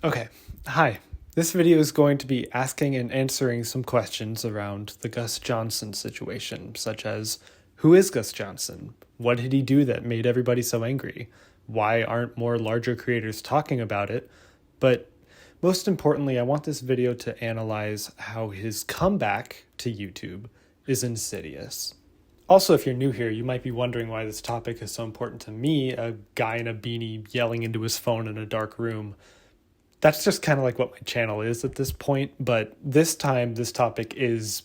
Okay, hi. This video is going to be asking and answering some questions around the Gus Johnson situation, such as, who is Gus Johnson? What did he do that made everybody so angry? Why aren't more larger creators talking about it? But most importantly, I want this video to analyze how his comeback to YouTube is insidious. Also, if you're new here, you might be wondering why this topic is so important to me, a guy in a beanie yelling into his phone in a dark room. That's just kind of like what my channel is at this point, but this time this topic is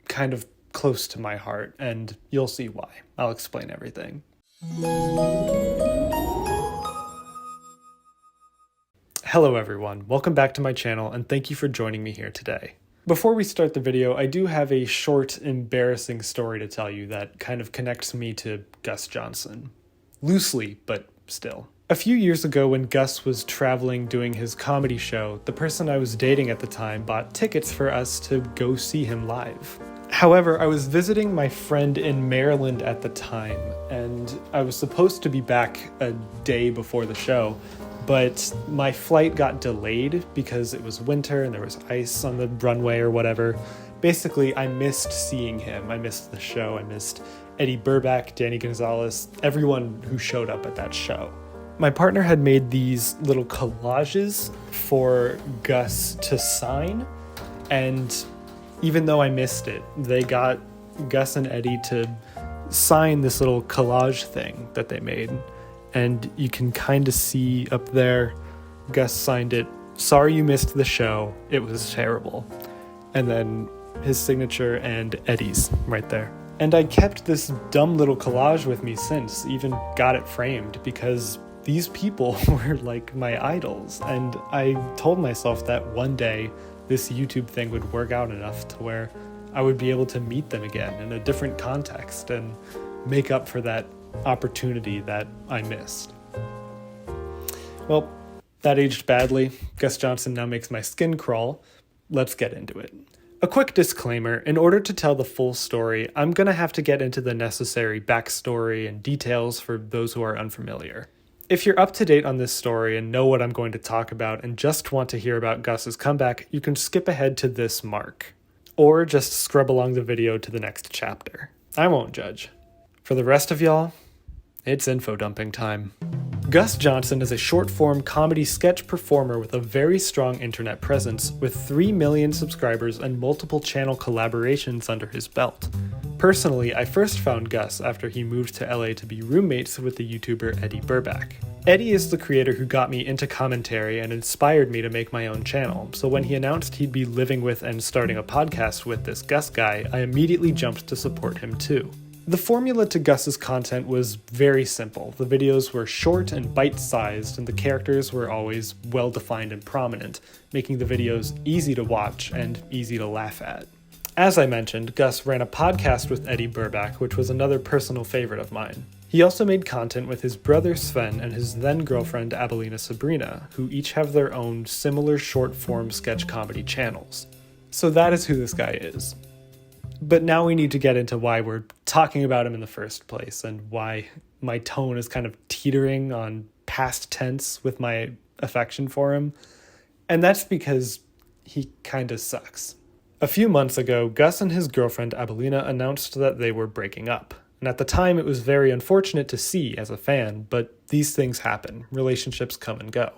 kind of close to my heart, and you'll see why. I'll explain everything. Hello everyone, welcome back to my channel, and thank you for joining me here today. Before we start the video, I do have a short, embarrassing story to tell you that kind of connects me to Gus Johnson. Loosely, but still. A few years ago when Gus was traveling doing his comedy show, the person I was dating at the time bought tickets for us to go see him live. However, I was visiting my friend in Maryland at the time, and I was supposed to be back a day before the show, but my flight got delayed because it was winter and there was ice on the runway or whatever. Basically, I missed seeing him. I missed the show. I missed Eddie Burback, Danny Gonzalez, everyone who showed up at that show. My partner had made these little collages for Gus to sign, and even though I missed it, they got Gus and Eddie to sign this little collage thing that they made. And you can kind of see up there, Gus signed it, "Sorry you missed the show, it was terrible." And then his signature and Eddie's right there. And I kept this dumb little collage with me since, even got it framed, because these people were like my idols. And I told myself that one day this YouTube thing would work out enough to where I would be able to meet them again in a different context and make up for that opportunity that I missed. Well, that aged badly. Gus Johnson now makes my skin crawl. Let's get into it. A quick disclaimer, in order to tell the full story, I'm gonna have to get into the necessary backstory and details for those who are unfamiliar. If you're up to date on this story and know what I'm going to talk about and just want to hear about Gus's comeback, you can skip ahead to this mark. Or just scrub along the video to the next chapter. I won't judge. For the rest of y'all, it's info dumping time. Gus Johnson is a short-form comedy sketch performer with a very strong internet presence, with 3 million subscribers and multiple channel collaborations under his belt. Personally, I first found Gus after he moved to LA to be roommates with the YouTuber Eddie Burback. Eddie is the creator who got me into commentary and inspired me to make my own channel, so when he announced he'd be living with and starting a podcast with this Gus guy, I immediately jumped to support him too. The formula to Gus's content was very simple. The videos were short and bite-sized, and the characters were always well-defined and prominent, making the videos easy to watch and easy to laugh at. As I mentioned, Gus ran a podcast with Eddie Burback, which was another personal favorite of mine. He also made content with his brother Sven and his then-girlfriend Abelina Sabrina, who each have their own similar short-form sketch comedy channels. So that is who this guy is. But now we need to get into why we're talking about him in the first place and why my tone is kind of teetering on past tense with my affection for him. And that's because he kind of sucks. A few months ago, Gus and his girlfriend Abelina announced that they were breaking up. And at the time, it was very unfortunate to see as a fan, but these things happen. Relationships come and go.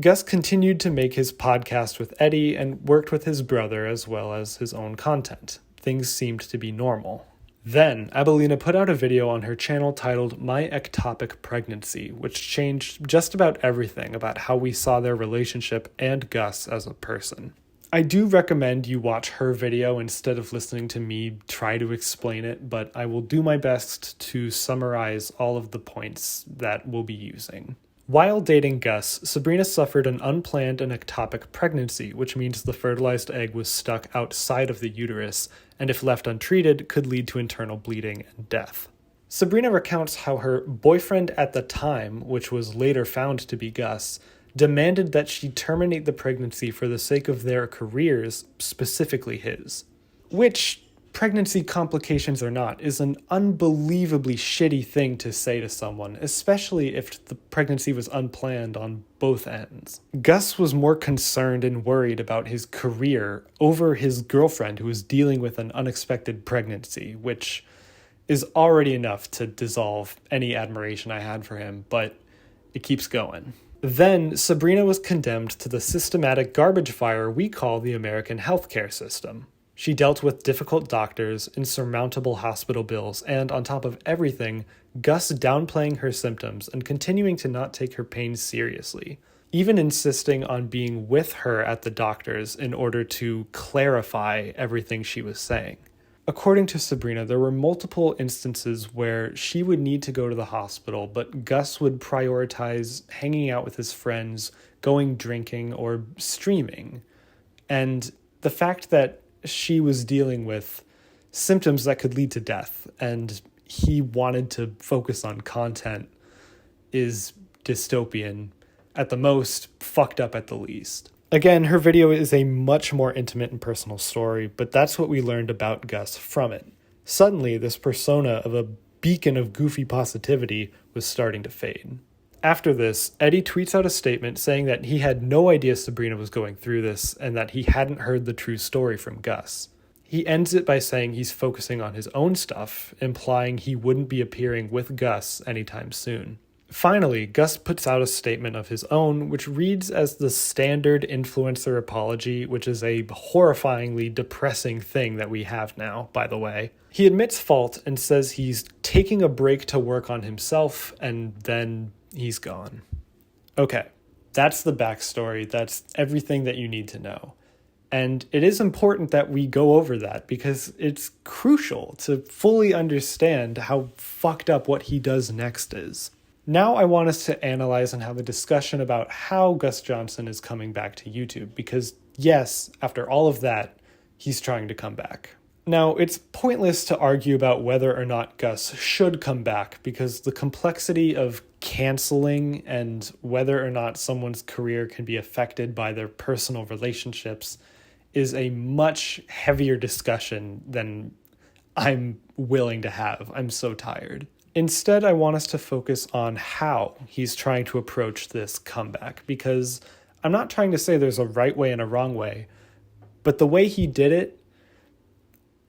Gus continued to make his podcast with Eddie and worked with his brother as well as his own content. Things seemed to be normal. Then, Abelina put out a video on her channel titled My Ectopic Pregnancy, which changed just about everything about how we saw their relationship and Gus as a person. I do recommend you watch her video instead of listening to me try to explain it, but I will do my best to summarize all of the points that we'll be using. While dating Gus, Sabrina suffered an unplanned and ectopic pregnancy, which means the fertilized egg was stuck outside of the uterus, and if left untreated, could lead to internal bleeding and death. Sabrina recounts how her boyfriend at the time, which was later found to be Gus, demanded that she terminate the pregnancy for the sake of their careers, specifically his. Which pregnancy complications or not, is an unbelievably shitty thing to say to someone, especially if the pregnancy was unplanned on both ends. Gus was more concerned and worried about his career over his girlfriend who was dealing with an unexpected pregnancy, which is already enough to dissolve any admiration I had for him, but it keeps going. Then, Sabrina was condemned to the systematic garbage fire we call the American healthcare system. She dealt with difficult doctors, insurmountable hospital bills, and, on top of everything, Gus downplaying her symptoms and continuing to not take her pain seriously, even insisting on being with her at the doctor's in order to clarify everything she was saying. According to Sabrina, there were multiple instances where she would need to go to the hospital, but Gus would prioritize hanging out with his friends, going drinking, or streaming. And the fact that she was dealing with symptoms that could lead to death, and he wanted to focus on content, is dystopian at the most, fucked up at the least. Again, her video is a much more intimate and personal story, but that's what we learned about Gus from it. Suddenly, this persona of a beacon of goofy positivity was starting to fade. After this, Eddie tweets out a statement saying that he had no idea Sabrina was going through this and that he hadn't heard the true story from Gus. He ends it by saying he's focusing on his own stuff, implying he wouldn't be appearing with Gus anytime soon. Finally, Gus puts out a statement of his own, which reads as the standard influencer apology, which is a horrifyingly depressing thing that we have now, by the way. He admits fault and says he's taking a break to work on himself, and then he's gone. Okay, that's the backstory. That's everything that you need to know. And it is important that we go over that because it's crucial to fully understand how fucked up what he does next is. Now I want us to analyze and have a discussion about how Gus Johnson is coming back to YouTube, because yes, after all of that, he's trying to come back. Now, it's pointless to argue about whether or not Gus should come back, because the complexity of canceling and whether or not someone's career can be affected by their personal relationships is a much heavier discussion than I'm willing to have. I'm so tired. Instead, I want us to focus on how he's trying to approach this comeback, because I'm not trying to say there's a right way and a wrong way, but the way he did it,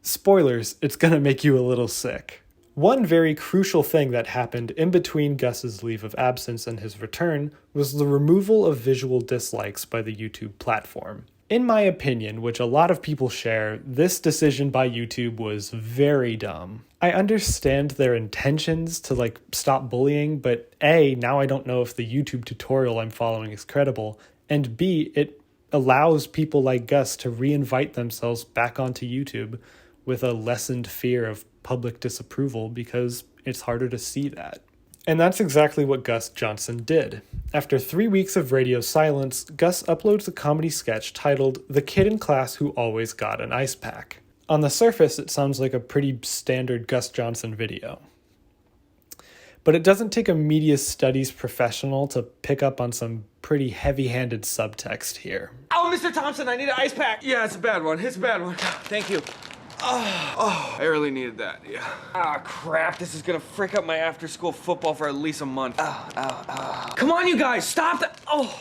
spoilers, it's gonna make you a little sick. One very crucial thing that happened in between Gus's leave of absence and his return was the removal of visual dislikes by the YouTube platform. In my opinion, which a lot of people share, this decision by YouTube was very dumb. I understand their intentions to stop bullying, but A, now I don't know if the YouTube tutorial I'm following is credible, and B, it allows people like Gus to reinvite themselves back onto YouTube with a lessened fear of public disapproval because it's harder to see that. And that's exactly what Gus Johnson did. After 3 weeks of radio silence, Gus uploads a comedy sketch titled "The Kid in Class Who Always Got an Ice Pack." On the surface, it sounds like a pretty standard Gus Johnson video. But it doesn't take a media studies professional to pick up on some pretty heavy-handed subtext here. Oh, Mr. Thompson, I need an ice pack. Yeah, it's a bad one. It's a bad one. Thank you. Oh, I really needed that, yeah. Ah, crap, this is gonna frick up my after-school football for at least a month. Come on, you guys, stop that. Oh,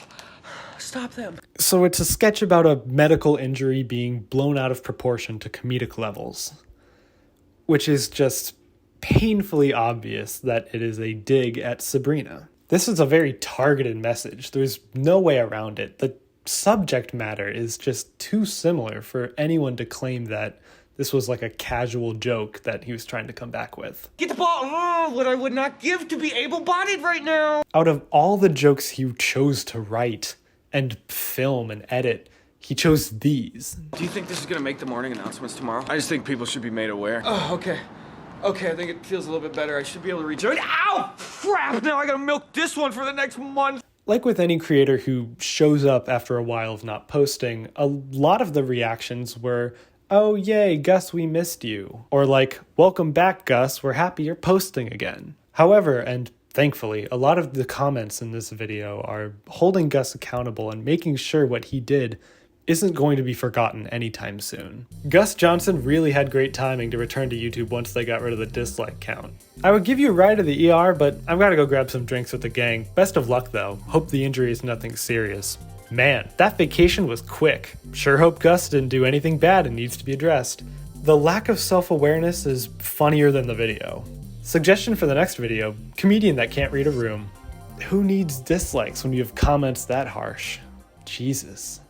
stop them. So it's a sketch about a medical injury being blown out of proportion to comedic levels, which is just painfully obvious that it is a dig at Sabrina. This is a very targeted message. There's no way around it. The subject matter is just too similar for anyone to claim that this was like a casual joke that he was trying to come back with. Get the ball. Oh, what I would not give to be able-bodied right now. Out of all the jokes he chose to write and film and edit, he chose these. Do you think this is going to make the morning announcements tomorrow? I just think people should be made aware. Oh, okay. Okay, I think it feels a little bit better. I should be able to rejoin. Ow! Crap! Now I gotta milk this one for the next month. Like with any creator who shows up after a while of not posting, a lot of the reactions were, "Oh yay, Gus, we missed you." Or like, "Welcome back, Gus, we're happy you're posting again." However, and thankfully, a lot of the comments in this video are holding Gus accountable and making sure what he did isn't going to be forgotten anytime soon. Gus Johnson really had great timing to return to YouTube once they got rid of the dislike count. I would give you a ride to the ER, but I've got to go grab some drinks with the gang. Best of luck though. Hope the injury is nothing serious. Man, that vacation was quick. Sure hope Gus didn't do anything bad and needs to be addressed. The lack of self-awareness is funnier than the video. Suggestion for the next video, comedian that can't read a room. Who needs dislikes when you have comments that harsh? Jesus.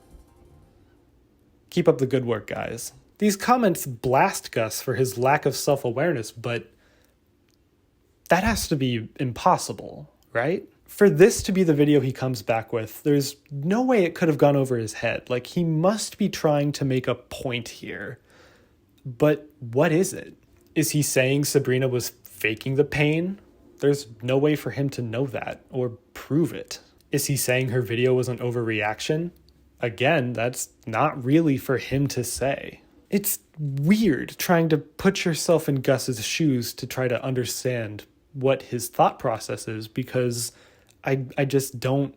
Keep up the good work, guys. These comments blast Gus for his lack of self-awareness, but that has to be impossible, right? For this to be the video he comes back with, there's no way it could have gone over his head. Like, he must be trying to make a point here. But what is it? Is he saying Sabrina was faking the pain? There's no way for him to know that or prove it. Is he saying her video was an overreaction? Again, that's not really for him to say. It's weird trying to put yourself in Gus's shoes to try to understand what his thought process is, because I just don't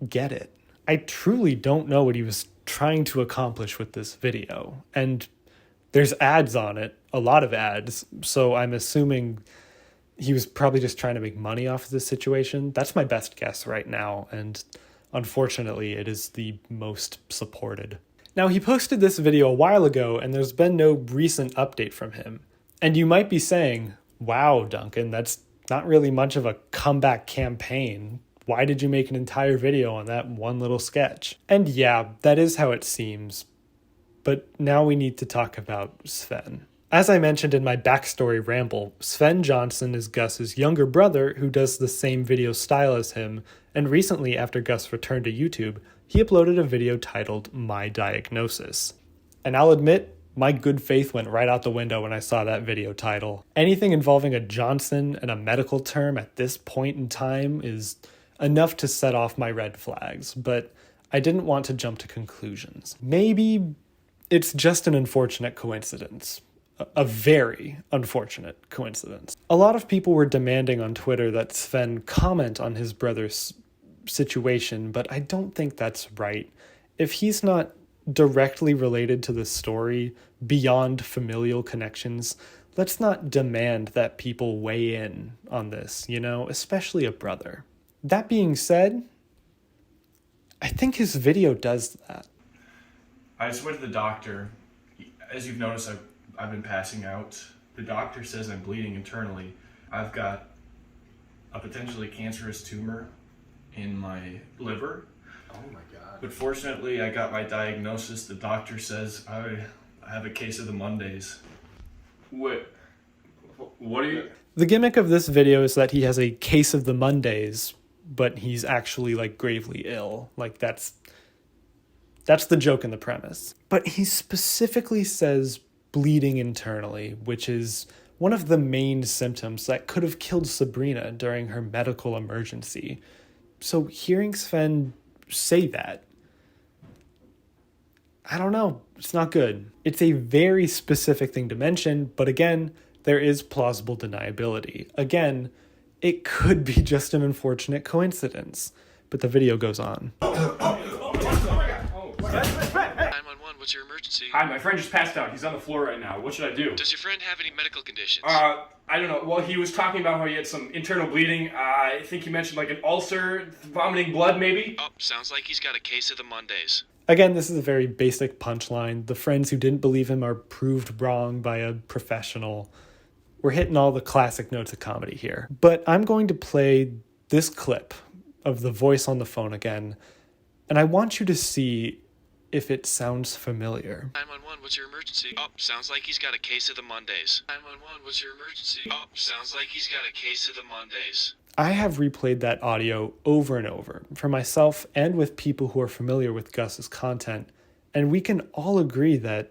get it. I truly don't know what he was trying to accomplish with this video. And there's ads on it, a lot of ads, so I'm assuming he was probably just trying to make money off of this situation. That's my best guess right now, and unfortunately, it is the most supported. Now, he posted this video a while ago, and there's been no recent update from him. And you might be saying, wow, Duncan, that's not really much of a comeback campaign. Why did you make an entire video on that one little sketch? And yeah, that is how it seems. But now we need to talk about Sven. As I mentioned in my backstory ramble, Sven Johnson is Gus's younger brother who does the same video style as him, and recently after Gus returned to YouTube, he uploaded a video titled My Diagnosis. And I'll admit, my good faith went right out the window when I saw that video title. Anything involving a Johnson and a medical term at this point in time is enough to set off my red flags, but I didn't want to jump to conclusions. Maybe it's just an unfortunate coincidence. A very unfortunate coincidence. A lot of people were demanding on Twitter that Sven comment on his brother's situation, but I don't think that's right. If he's not directly related to the story beyond familial connections, let's not demand that people weigh in on this, especially a brother. That being said, I think his video does that. I just went to the doctor. As you've noticed, I've been passing out. The doctor says I'm bleeding internally. I've got a potentially cancerous tumor in my liver. Oh my God. But fortunately, I got my diagnosis. The doctor says I have a case of the Mondays. What are you... The gimmick of this video is that he has a case of the Mondays, but he's actually gravely ill. That's the joke in the premise. But he specifically says bleeding internally, which is one of the main symptoms that could have killed Sabrina during her medical emergency. So hearing Sven say that, I don't know, it's not good. It's a very specific thing to mention, but again, there is plausible deniability. Again, it could be just an unfortunate coincidence, but the video goes on. What's your emergency? Hi, my friend just passed out. He's on the floor right now. What should I do? Does your friend have any medical conditions? I don't know. Well, he was talking about how he had some internal bleeding. I think he mentioned an ulcer, vomiting blood maybe. Oh, sounds like he's got a case of the Mondays. Again, this is a very basic punchline. The friends who didn't believe him are proved wrong by a professional. We're hitting all the classic notes of comedy here. But I'm going to play this clip of the voice on the phone again, and I want you to see if it sounds familiar. 911, what's your emergency? Oh, sounds like he's got a case of the Mondays. 911, what's your emergency? Oh, sounds like he's got a case of the Mondays. I have replayed that audio over and over for myself and with people who are familiar with Gus's content, and we can all agree that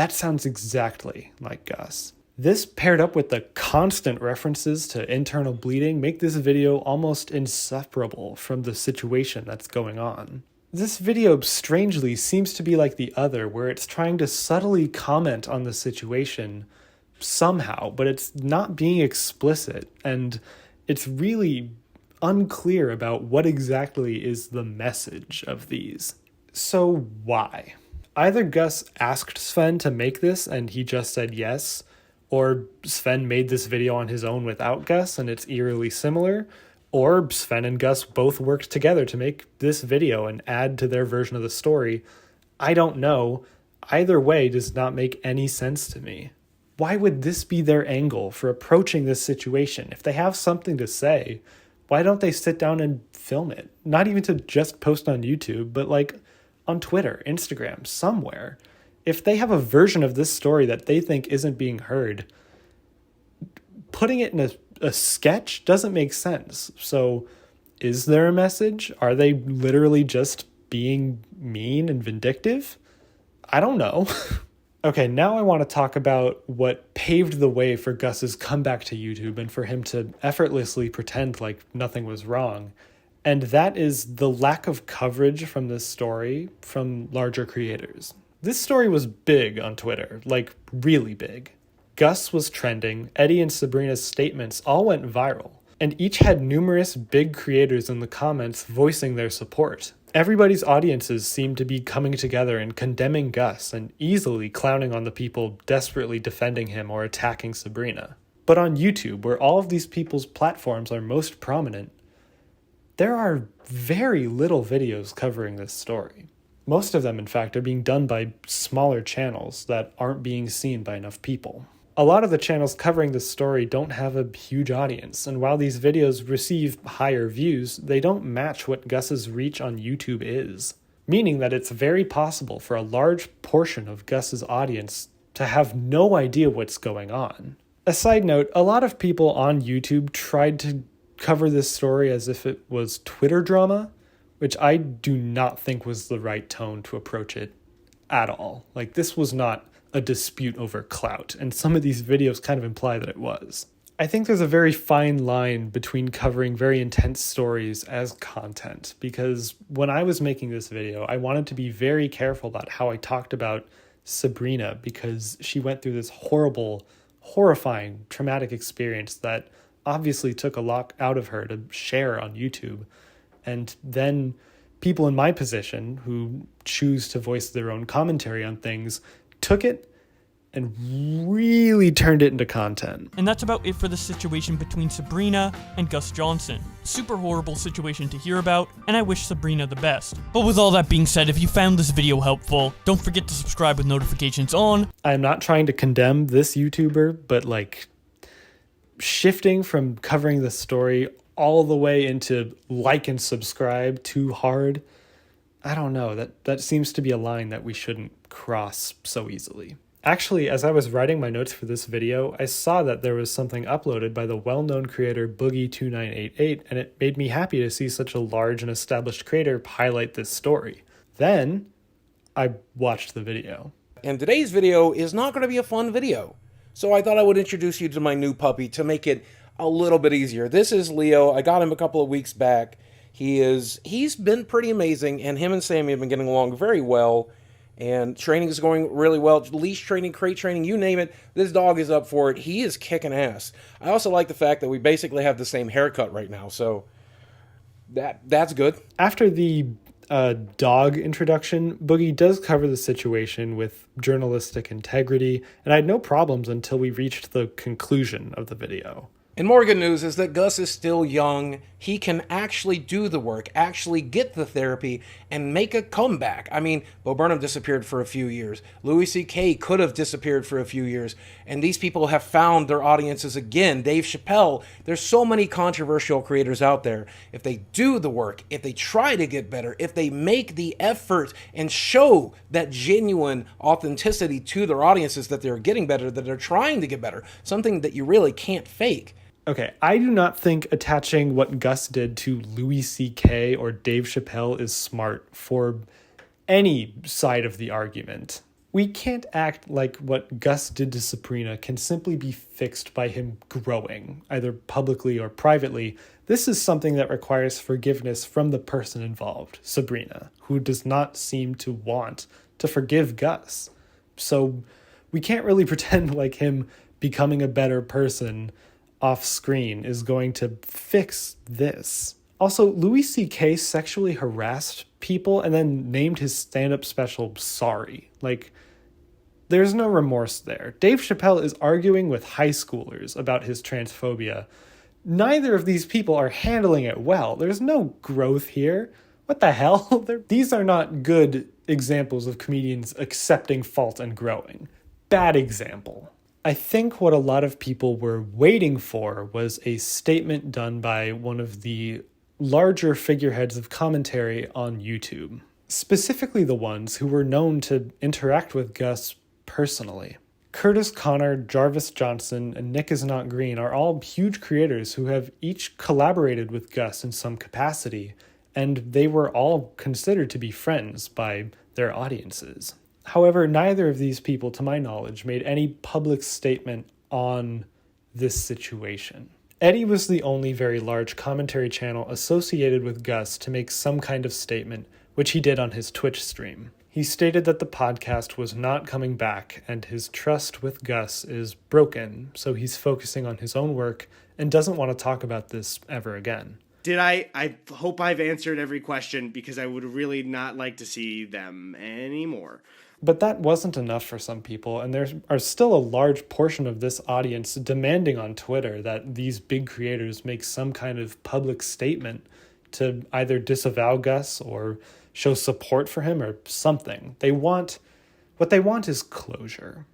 sounds exactly like Gus. This paired up with the constant references to internal bleeding make this video almost inseparable from the situation that's going on. This video strangely seems to be like the other, where it's trying to subtly comment on the situation somehow, but it's not being explicit, and it's really unclear about what exactly is the message of these. So why? Either Gus asked Sven to make this and he just said yes, or Sven made this video on his own without Gus and it's eerily similar, or Sven and Gus both worked together to make this video and add to their version of the story. I don't know. Either way does not make any sense to me. Why would this be their angle for approaching this situation? If they have something to say, why don't they sit down and film it? Not even to just post on YouTube, but like on Twitter, Instagram, somewhere. If they have a version of this story that they think isn't being heard, putting it in a sketch doesn't make sense. So is there a message? Are they literally just being mean and vindictive? I don't know. Okay, now I want to talk about what paved the way for Gus's comeback to YouTube and for him to effortlessly pretend like nothing was wrong. And that is the lack of coverage from this story from larger creators. This story was big on Twitter, like really big. Gus was trending, Eddie and Sabrina's statements all went viral, and each had numerous big creators in the comments voicing their support. Everybody's audiences seemed to be coming together and condemning Gus and easily clowning on the people desperately defending him or attacking Sabrina. But on YouTube, where all of these people's platforms are most prominent, there are very little videos covering this story. Most of them, in fact, are being done by smaller channels that aren't being seen by enough people. A lot of the channels covering this story don't have a huge audience, and while these videos receive higher views, they don't match what Gus's reach on YouTube is, meaning that it's very possible for a large portion of Gus's audience to have no idea what's going on. A side note, a lot of people on YouTube tried to cover this story as if it was Twitter drama, which I do not think was the right tone to approach it at all. Like, this was not a dispute over clout, and some of these videos kind of imply that it was. I think there's a very fine line between covering very intense stories as content, because when I was making this video, I wanted to be very careful about how I talked about Sabrina, because she went through this horrible, horrifying, traumatic experience that obviously took a lot out of her to share on YouTube. And then people in my position who choose to voice their own commentary on things took it and really turned it into content. And that's about it for the situation between Sabrina and Gus Johnson. Super horrible situation to hear about, and I wish Sabrina the best. But with all that being said, if you found this video helpful, don't forget to subscribe with notifications on. I'm not trying to condemn this YouTuber, but like shifting from covering the story all the way into like and subscribe too hard, I don't know, that seems to be a line that we shouldn't cross so easily. Actually, as I was writing my notes for this video, I saw that there was something uploaded by the well-known creator Boogie2988, and it made me happy to see such a large and established creator highlight this story. Then, I watched the video. And today's video is not going to be a fun video. So I thought I would introduce you to my new puppy to make it a little bit easier. This is Leo. I got him a couple of weeks back. He's been pretty amazing, and him and Sammy have been getting along very well, and training is going really well. Leash training, crate training, you name it, this dog is up for it. He is kicking ass. I also like the fact that we basically have the same haircut right now, so that's good. After the dog introduction, Boogie does cover the situation with journalistic integrity, and I had no problems until we reached the conclusion of the video. And more good news is that Gus is still young. He can actually do the work, actually get the therapy, and make a comeback. I mean, Bo Burnham disappeared for a few years. Louis C.K. could have disappeared for a few years. And these people have found their audiences again. Dave Chappelle. There's so many controversial creators out there. If they do the work, if they try to get better, if they make the effort and show that genuine authenticity to their audiences that they're getting better, that they're trying to get better, something that you really can't fake. Okay, I do not think attaching what Gus did to Louis C.K. or Dave Chappelle is smart for any side of the argument. We can't act like what Gus did to Sabrina can simply be fixed by him growing, either publicly or privately. This is something that requires forgiveness from the person involved, Sabrina, who does not seem to want to forgive Gus. So we can't really pretend like him becoming a better person off screen is going to fix this. Also, Louis C.K. sexually harassed people and then named his stand-up special Sorry. Like, there's no remorse there. Dave Chappelle is arguing with high schoolers about his transphobia. Neither of these people are handling it well. There's no growth here. What the hell? These are not good examples of comedians accepting fault and growing. Bad example. I think what a lot of people were waiting for was a statement done by one of the larger figureheads of commentary on YouTube, specifically the ones who were known to interact with Gus personally. Curtis Connor, Jarvis Johnson, and Nick Is Not Green are all huge creators who have each collaborated with Gus in some capacity, and they were all considered to be friends by their audiences. However, neither of these people, to my knowledge, made any public statement on this situation. Eddie was the only very large commentary channel associated with Gus to make some kind of statement, which he did on his Twitch stream. He stated that the podcast was not coming back and his trust with Gus is broken, so he's focusing on his own work and doesn't want to talk about this ever again. I hope I've answered every question because I would really not like to see them anymore. But that wasn't enough for some people, and there are still a large portion of this audience demanding on Twitter that these big creators make some kind of public statement to either disavow Gus or show support for him or something. What they want is closure.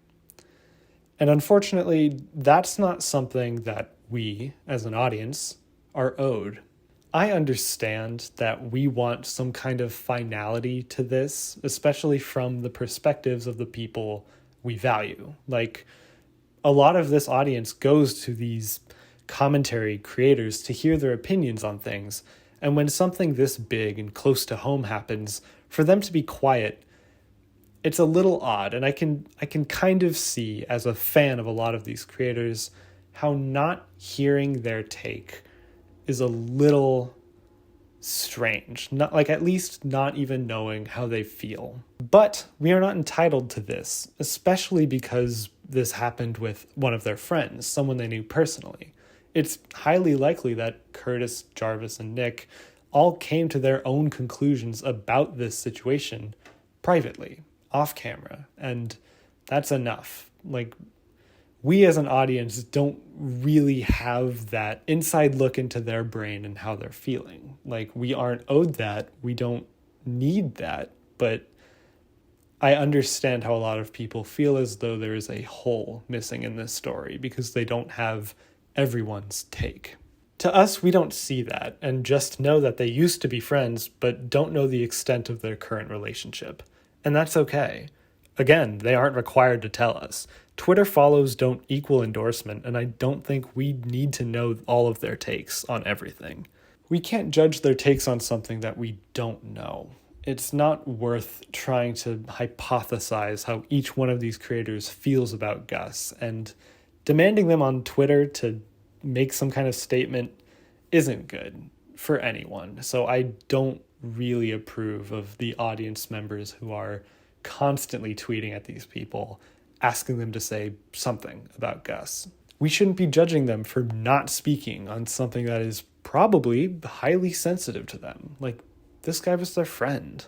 And unfortunately, that's not something that we, as an audience, are owed. I understand that we want some kind of finality to this, especially from the perspectives of the people we value. Like, a lot of this audience goes to these commentary creators to hear their opinions on things, and when something this big and close to home happens, for them to be quiet, it's a little odd, and I can kind of see, as a fan of a lot of these creators, how not hearing their take is a little strange. Not like, at least not even knowing how they feel. But we are not entitled to this, especially because this happened with one of their friends, someone they knew personally. It's highly likely that Curtis, Jarvis, and Nick all came to their own conclusions about this situation privately, off camera, and that's enough. Like, we as an audience don't really have that inside look into their brain and how they're feeling. Like, we aren't owed that. We don't need that. But I understand how a lot of people feel as though there is a hole missing in this story because they don't have everyone's take. To us, we don't see that and just know that they used to be friends, but don't know the extent of their current relationship. And that's okay. Again, they aren't required to tell us. Twitter follows don't equal endorsement, and I don't think we need to know all of their takes on everything. We can't judge their takes on something that we don't know. It's not worth trying to hypothesize how each one of these creators feels about Gus, and demanding them on Twitter to make some kind of statement isn't good for anyone. So I don't really approve of the audience members who are constantly tweeting at these people, asking them to say something about Gus. We shouldn't be judging them for not speaking on something that is probably highly sensitive to them. Like, this guy was their friend.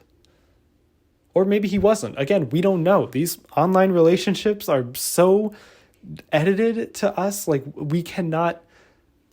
Or maybe he wasn't. Again, we don't know. These online relationships are so edited to us. Like, we cannot...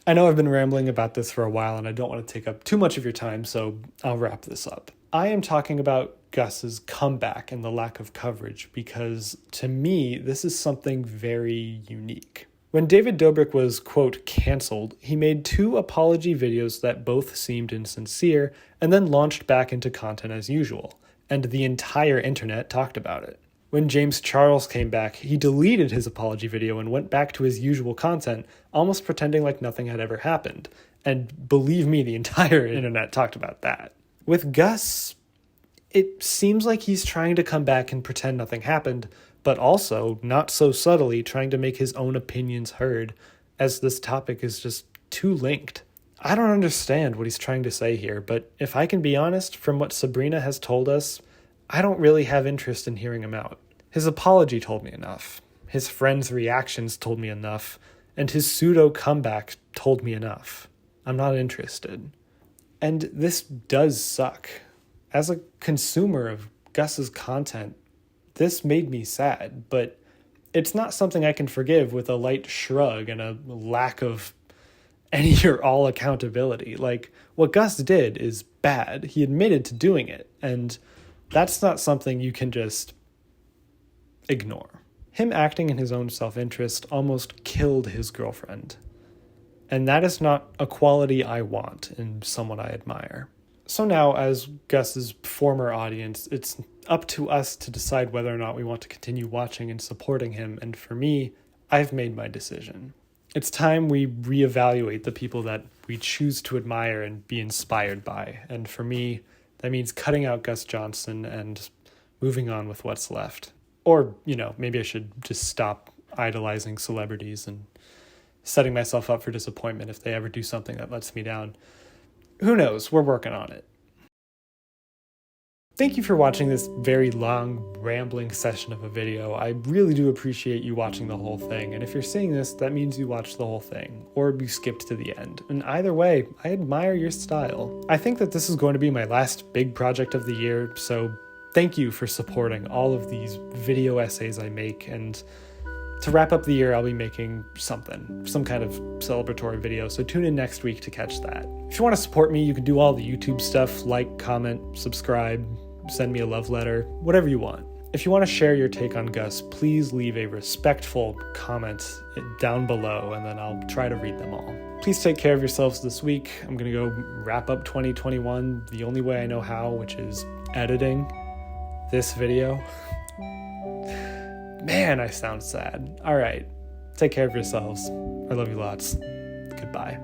I know I've been rambling about this for a while and I don't want to take up too much of your time, so I'll wrap this up. I am talking about Gus's comeback and the lack of coverage because, to me, this is something very unique. When David Dobrik was, quote, canceled, he made 2 apology videos that both seemed insincere and then launched back into content as usual, and the entire internet talked about it. When James Charles came back, he deleted his apology video and went back to his usual content, almost pretending like nothing had ever happened. And believe me, the entire internet talked about that. With Gus, it seems like he's trying to come back and pretend nothing happened, but also, not so subtly, trying to make his own opinions heard, as this topic is just too linked. I don't understand what he's trying to say here, but if I can be honest, from what Sabrina has told us, I don't really have interest in hearing him out. His apology told me enough. His friends' reactions told me enough. And his pseudo comeback told me enough. I'm not interested. And this does suck. As a consumer of Gus's content, this made me sad, but it's not something I can forgive with a light shrug and a lack of any or all accountability. Like, what Gus did is bad. He admitted to doing it, and that's not something you can just ignore. Him acting in his own self-interest almost killed his girlfriend. And that is not a quality I want in someone I admire. So now, as Gus's former audience, it's up to us to decide whether or not we want to continue watching and supporting him, and for me, I've made my decision. It's time we reevaluate the people that we choose to admire and be inspired by, and for me, that means cutting out Gus Johnson and moving on with what's left. Or, maybe I should just stop idolizing celebrities and setting myself up for disappointment if they ever do something that lets me down. Who knows? We're working on it. Thank you for watching this very long, rambling session of a video. I really do appreciate you watching the whole thing, and if you're seeing this, that means you watched the whole thing, or you skipped to the end. And either way, I admire your style. I think that this is going to be my last big project of the year, so thank you for supporting all of these video essays I make, and to wrap up the year, I'll be making some kind of celebratory video, so tune in next week to catch that. If you want to support me, you can do all the YouTube stuff, like, comment, subscribe, send me a love letter, whatever you want. If you want to share your take on Gus, please leave a respectful comment down below, and then I'll try to read them all. Please take care of yourselves this week. I'm going to go wrap up 2021 the only way I know how, which is editing this video. Man, I sound sad. All right. Take care of yourselves. I love you lots. Goodbye.